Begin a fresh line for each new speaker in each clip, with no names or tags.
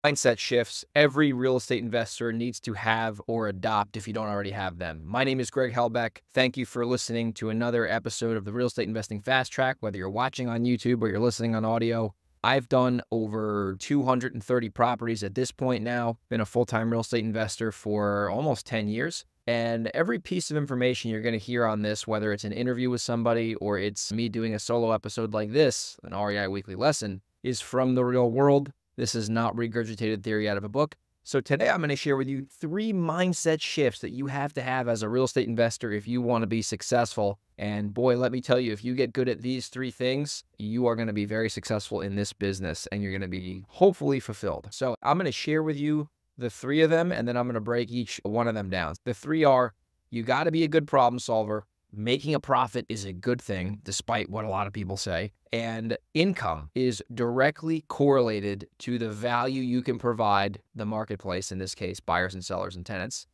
Mindset shifts every real estate investor needs to have or adopt if you don't already have them. My name is Greg Helbeck. Thank you for listening to another episode of the Real Estate Investing Fast Track, whether you're watching on YouTube or you're listening on audio. I've done over 230 properties at this point now, been a full-time real estate investor for almost 10 years. And every piece of information you're going to hear on this, whether it's an interview with somebody or it's me doing a solo episode like this, an REI weekly lesson, is from the real world. This is not regurgitated theory out of a book. So today I'm going to share with you 3 mindset shifts that you have to have as a real estate investor if you want to be successful. And boy, let me tell you, if you get good at these 3 things, you are going to be very successful in this business and you're going to be hopefully fulfilled. So I'm going to share with you the 3 of them, and then I'm going to break each one of them down. The 3 are: you got to be a good problem solver. Making a profit is a good thing, despite what a lot of people say. And income is directly correlated to the value you can provide the marketplace, in this case, buyers and sellers and tenants,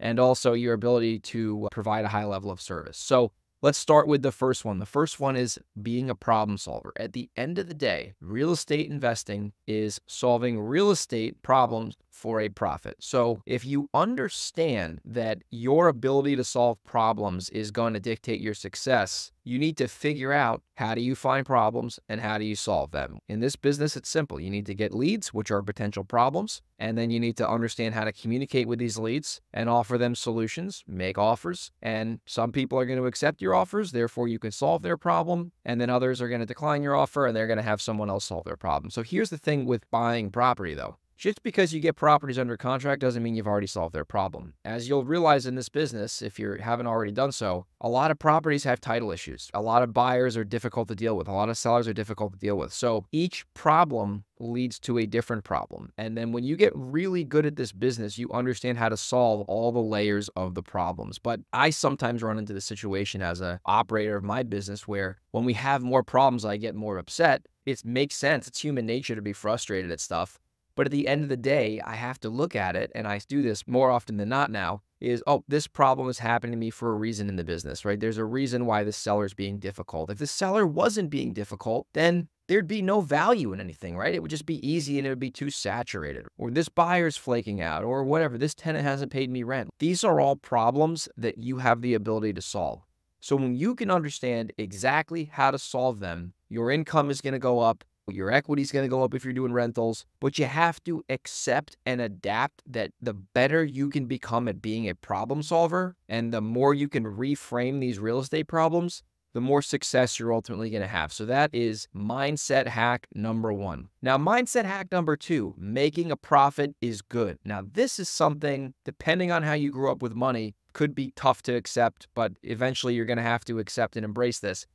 and also your ability to provide a high level of service. So let's start with the first one. The first one is being a problem solver. At the end of the day, real estate investing is solving real estate problems for a profit. So if you understand that your ability to solve problems is going to dictate your success, you need to figure out, how do you find problems and how do you solve them? In this business, it's simple. You need to get leads, which are potential problems, and then you need to understand how to communicate with these leads and offer them solutions, make offers. And some people are going to accept your offers, therefore you can solve their problem, and then others are going to decline your offer and they're going to have someone else solve their problem. So here's the thing with buying property though. Just because you get properties under contract doesn't mean you've already solved their problem. As you'll realize in this business, if you haven't already done so, a lot of properties have title issues. A lot of buyers are difficult to deal with. A lot of sellers are difficult to deal with. So each problem leads to a different problem. And then when you get really good at this business, you understand how to solve all the layers of the problems. But I sometimes run into the situation as an operator of my business where when we have more problems, I get more upset. It makes sense. It's human nature to be frustrated at stuff. But at the end of the day, I have to look at it, and I do this more often than not now, is, oh, this problem is happening to me for a reason in the business, right? There's a reason why the seller is being difficult. If the seller wasn't being difficult, then there'd be no value in anything, right? It would just be easy and it would be too saturated. Or this buyer's flaking out, or whatever, this tenant hasn't paid me rent. These are all problems that you have the ability to solve. So when you can understand exactly how to solve them, your income is going to go up. Your equity is going to go up if you're doing rentals, but you have to accept and adapt that the better you can become at being a problem solver and the more you can reframe these real estate problems, the more success you're ultimately going to have. So that is mindset hack number 1. Now, mindset hack number 2, making a profit is good. Now, this is something, depending on how you grew up with money, could be tough to accept, but eventually you're going to have to accept and embrace this.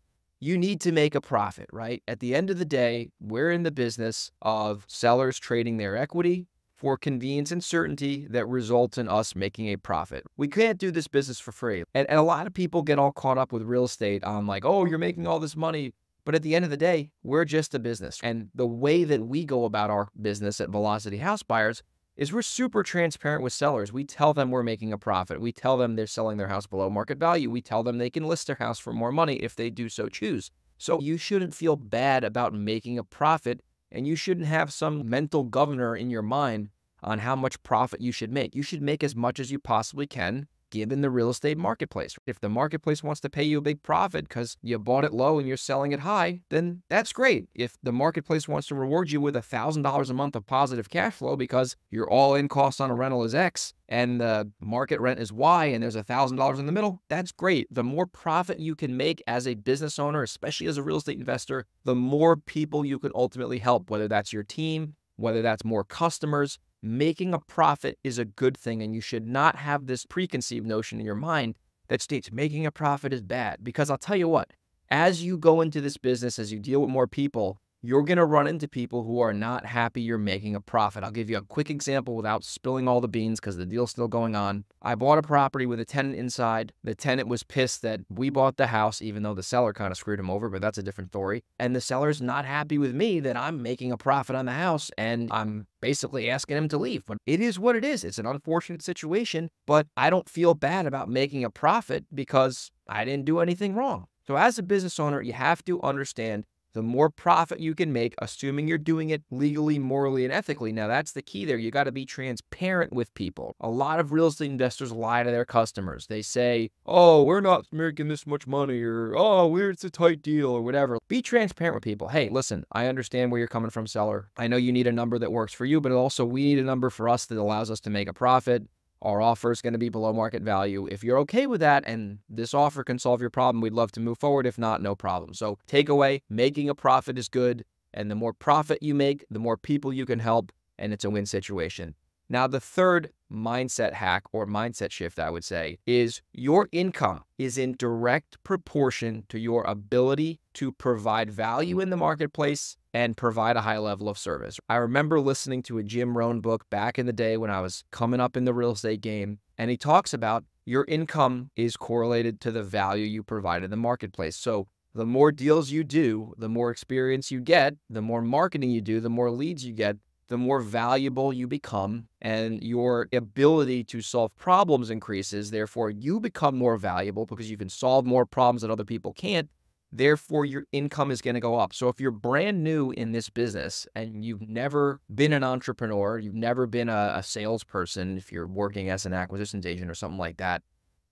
You need to make a profit, right? At the end of the day, we're in the business of sellers trading their equity for convenience and certainty that results in us making a profit. We can't do this business for free. And a lot of people get all caught up with real estate on like, oh, you're making all this money. But at the end of the day, we're just a business. And the way that we go about our business at Velocity House Buyers is we're super transparent with sellers. We tell them we're making a profit. We tell them they're selling their house below market value. We tell them they can list their house for more money if they do so choose. So you shouldn't feel bad about making a profit, and you shouldn't have some mental governor in your mind on how much profit you should make. You should make as much as you possibly can, given the real estate marketplace. If the marketplace wants to pay you a big profit because you bought it low and you're selling it high, then that's great. If the marketplace wants to reward you with $1,000 a month of positive cash flow because your all-in cost on a rental is X and the market rent is Y and there's $1,000 in the middle, that's great. The more profit you can make as a business owner, especially as a real estate investor, the more people you can ultimately help, whether that's your team, whether that's more customers. Making a profit is a good thing, and you should not have this preconceived notion in your mind that states making a profit is bad. Because I'll tell you what, as you go into this business, as you deal with more people, you're going to run into people who are not happy you're making a profit. I'll give you a quick example without spilling all the beans because the deal's still going on. I bought a property with a tenant inside. The tenant was pissed that we bought the house, even though the seller kind of screwed him over, but that's a different story. And the seller's not happy with me that I'm making a profit on the house and I'm basically asking him to leave. But it is what it is. It's an unfortunate situation, but I don't feel bad about making a profit because I didn't do anything wrong. So as a business owner, you have to understand the more profit you can make, assuming you're doing it legally, morally, and ethically. Now, that's the key there. You got to be transparent with people. A lot of real estate investors lie to their customers. They say, oh, we're not making this much money, or oh, it's a tight deal, or whatever. Be transparent with people. Hey, listen, I understand where you're coming from, seller. I know you need a number that works for you, but also we need a number for us that allows us to make a profit. Our offer is going to be below market value. If you're okay with that and this offer can solve your problem, we'd love to move forward. If not, no problem. So takeaway, making a profit is good. And the more profit you make, the more people you can help. And it's a win situation. Now, the third mindset hack or mindset shift, I would say, is your income is in direct proportion to your ability to provide value in the marketplace and provide a high level of service. I remember listening to a Jim Rohn book back in the day when I was coming up in the real estate game, and he talks about your income is correlated to the value you provide in the marketplace. So the more deals you do, the more experience you get, the more marketing you do, the more leads you get, the more valuable you become, and your ability to solve problems increases. Therefore, you become more valuable because you can solve more problems that other people can't. Therefore, your income is going to go up. So if you're brand new in this business and you've never been an entrepreneur, you've never been a salesperson, if you're working as an acquisitions agent or something like that,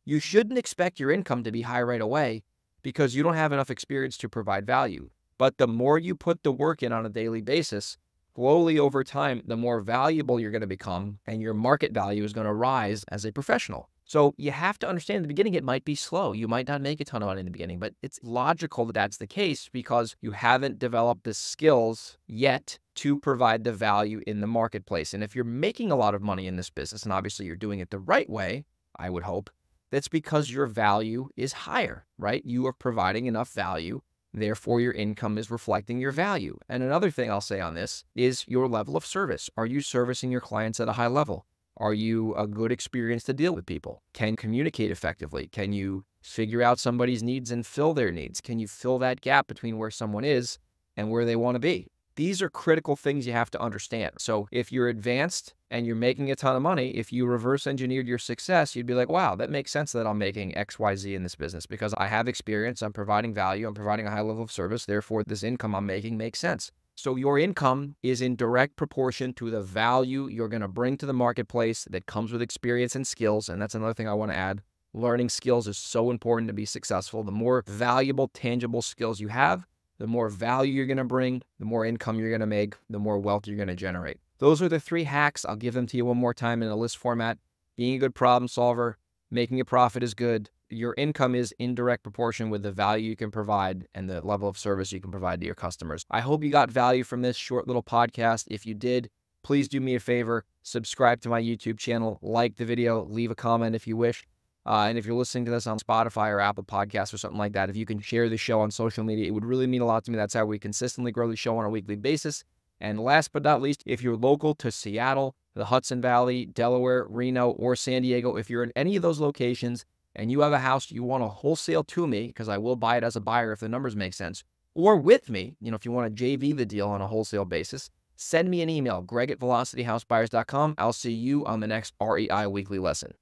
you shouldn't expect your income to be high right away because you don't have enough experience to provide value. But the more you put the work in on a daily basis, slowly over time, the more valuable you're going to become and your market value is going to rise as a professional. So you have to understand in the beginning, it might be slow. You might not make a ton of money in the beginning, but it's logical that that's the case because you haven't developed the skills yet to provide the value in the marketplace. And if you're making a lot of money in this business, and obviously you're doing it the right way, I would hope, that's because your value is higher, right? You are providing enough value. Therefore, your income is reflecting your value. And another thing I'll say on this is your level of service. Are you servicing your clients at a high level? Are you a good experience to deal with people? Can you communicate effectively? Can you figure out somebody's needs and fill their needs? Can you fill that gap between where someone is and where they want to be? These are critical things you have to understand. So if you're advanced and you're making a ton of money, if you reverse engineered your success, you'd be like, wow, that makes sense that I'm making X, Y, Z in this business because I have experience, I'm providing value, I'm providing a high level of service. Therefore, this income I'm making makes sense. So your income is in direct proportion to the value you're going to bring to the marketplace that comes with experience and skills. And that's another thing I want to add. Learning skills is so important to be successful. The more valuable, tangible skills you have, the more value you're going to bring, the more income you're going to make, the more wealth you're going to generate. Those are the 3 hacks. I'll give them to you one more time in a list format. Being a good problem solver, making a profit is good. Your income is in direct proportion with the value you can provide and the level of service you can provide to your customers. I hope you got value from this short little podcast. If you did, please do me a favor, subscribe to my YouTube channel, like the video, leave a comment if you wish. And if you're listening to this on Spotify or Apple Podcasts or something like that, if you can share the show on social media, it would really mean a lot to me. That's how we consistently grow the show on a weekly basis. And last but not least, if you're local to Seattle, the Hudson Valley, Delaware, Reno, or San Diego, if you're in any of those locations and you have a house you want to wholesale to me, because I will buy it as a buyer if the numbers make sense, or with me, if you want to JV the deal on a wholesale basis, send me an email, greg@velocityhousebuyers.com. I'll see you on the next REI weekly lesson.